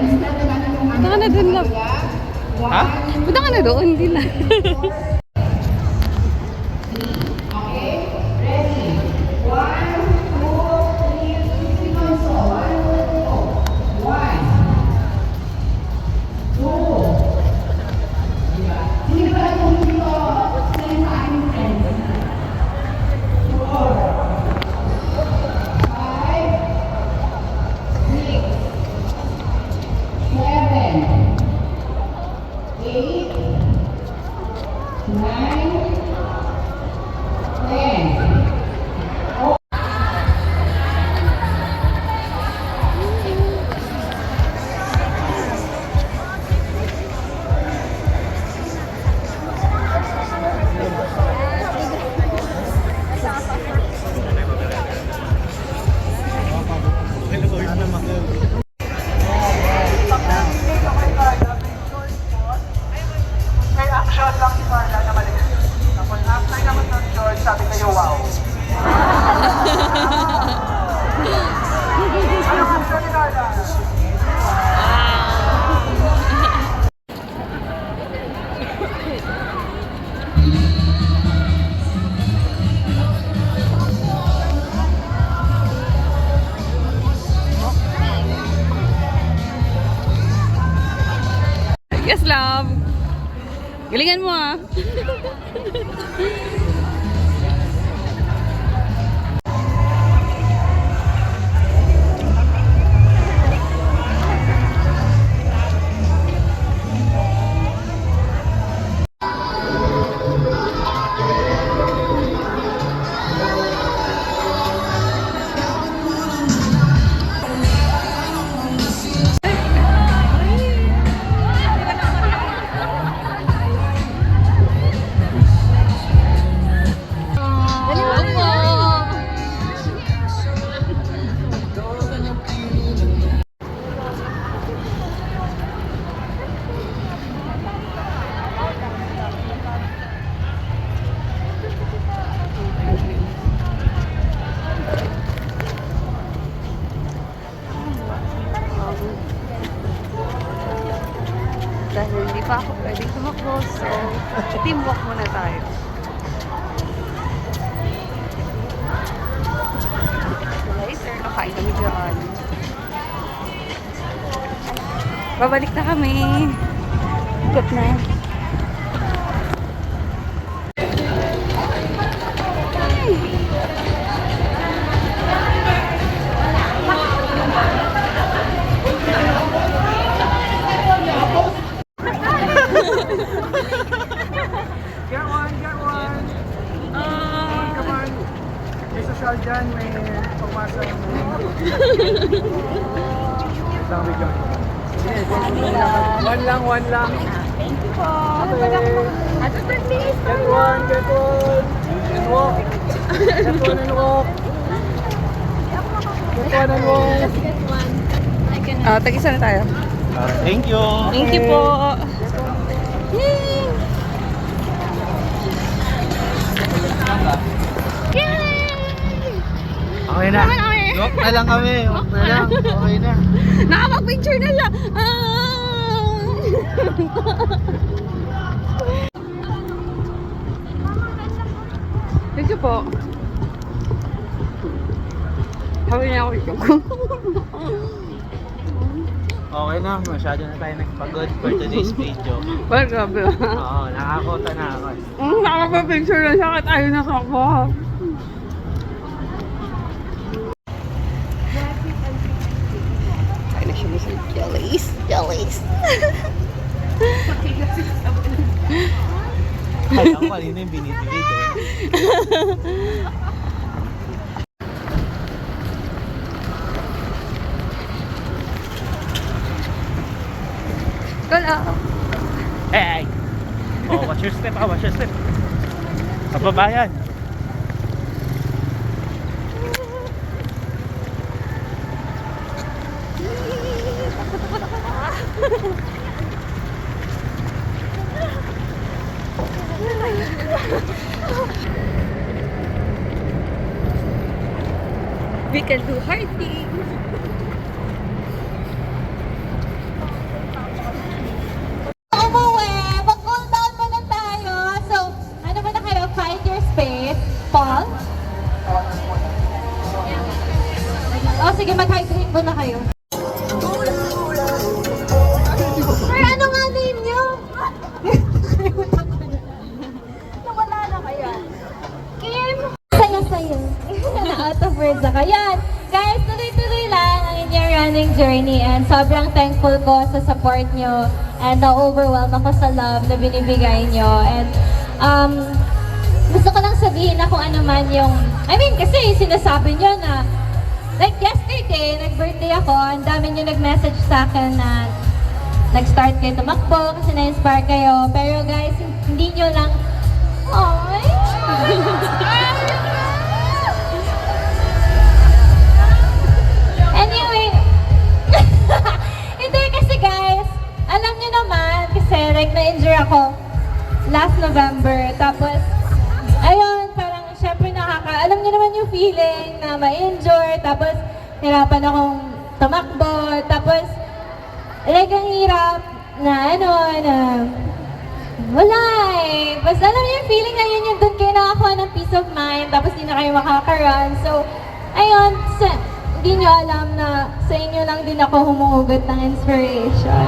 Punta ka na dun lang. Ha? Punta ka na doon, hindi na. Yes, love. Galingan mo ah. Dahil hindi pa ako pwedeng tumakbo, so teamwork muna tayo. Later, nakain kami dyan. Babalik na kami. Ikot na. Get one, get one. Come on. May social dyan, may pagmasa. Dami dyan. One lang. Thank you po. Happy birthday. Get one. And walk. Get one and walk. Tag-isa na tayo. Thank you. Thank you po. Yay! Okay na. Walk na lang kami. Walk na lang. Okay na. Nakapag-picture na lang. Thank you po. Sabi niya ako ito. Okay na. Masyado na tayo nagpagod for today's video. Well, grabe. Oo, nakakota na ako. Nakapag-picture na siya kahit ayaw na ako. Ay na siya mo sa jellies. Kaya ako kanina yung binibigay ko. Kala. Hey! Oh, watch your step. Watch your step. Kababayan. We can do hard things. aming journey and sobrang thankful ko sa support nyo and na-overwhelm ako sa love na binibigay nyo. And gusto ko lang sabihin na kung ano man yung, kasi sinasabi nyo na, like yesterday, nag-birthday ako, ang dami nyo nag-message sa akin na nag-start kayo tumakbo kasi na-inspire kayo. Pero guys, hindi nyo lang, ay! Anyway, hindi kasi guys, alam nyo naman, kasi like na-injure ako last November. Tapos, ayun, parang syempre alam nyo naman yung feeling na ma-injure. Tapos, hirapan akong tumakbo. Tapos, like ang hirap na wala eh. Basta alam niyo yung feeling na yun yung doon kayo nakakuha ng peace of mind. Tapos, di na kayo makaka-run. So, ayun, hindi nyo alam na sa inyo lang din ako humuhugot ng inspiration.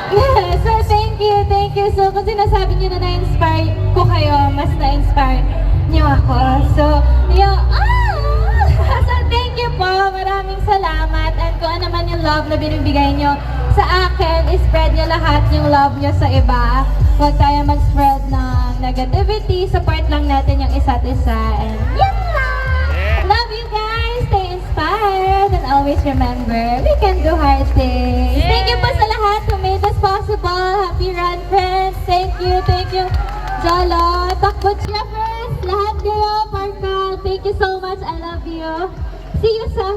Yeah, so thank you. So kung sinasabi nyo na na-inspire ko kayo, mas na-inspire nyo ako. So, so thank you po. Maraming salamat. And kung ano man yung love na binibigay nyo sa akin, spread nyo lahat yung love nyo sa iba. Huwag tayo mag-spread ng negativity. Support lang natin yung isa't isa. And love you guys. Stay inspired. And always remember, we can do hard things. Thank you po sa lahat who made this possible. Happy run, friends. Thank you. Jolo, Takbo Jeffers, lahat kayo, Parkal. Thank you so much. I love you. See you sa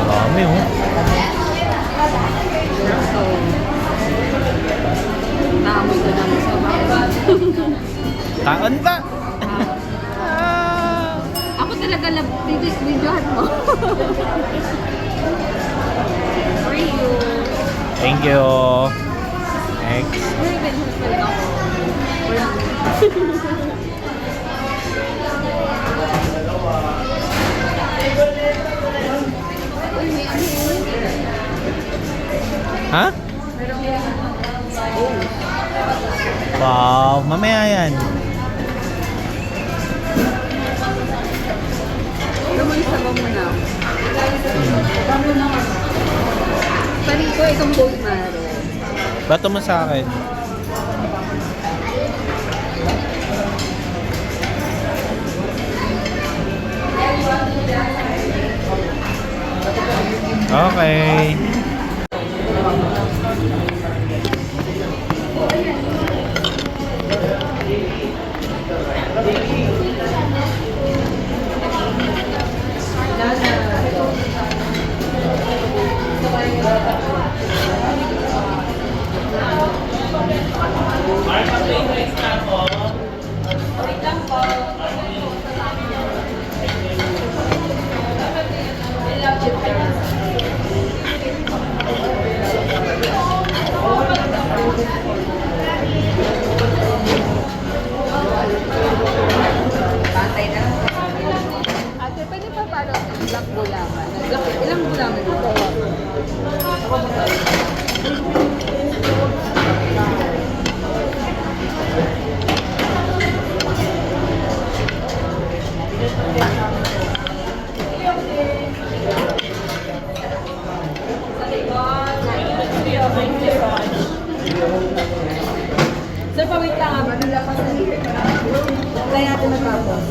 Dami oh. Naamoy ko namin sa bawat. Taon ba? Ako talaga videohan mo. For you. Thank you. Next. Very good husband ako. Ha? Wow, mamaya yan. Lumang sabaw mo na. Parin ko itong bone marrow. Bato mo sa akin. Okay. Ate, pwede pa paano black gulaman? Ilang gulaman ito? Sir, pawit lang ah. Kaya natin matapos.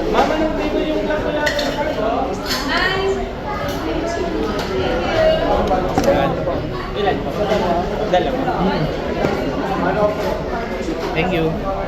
Mama, nung dito yung vlog ko natin. Yan. Ilan? Dalawa. Thank you.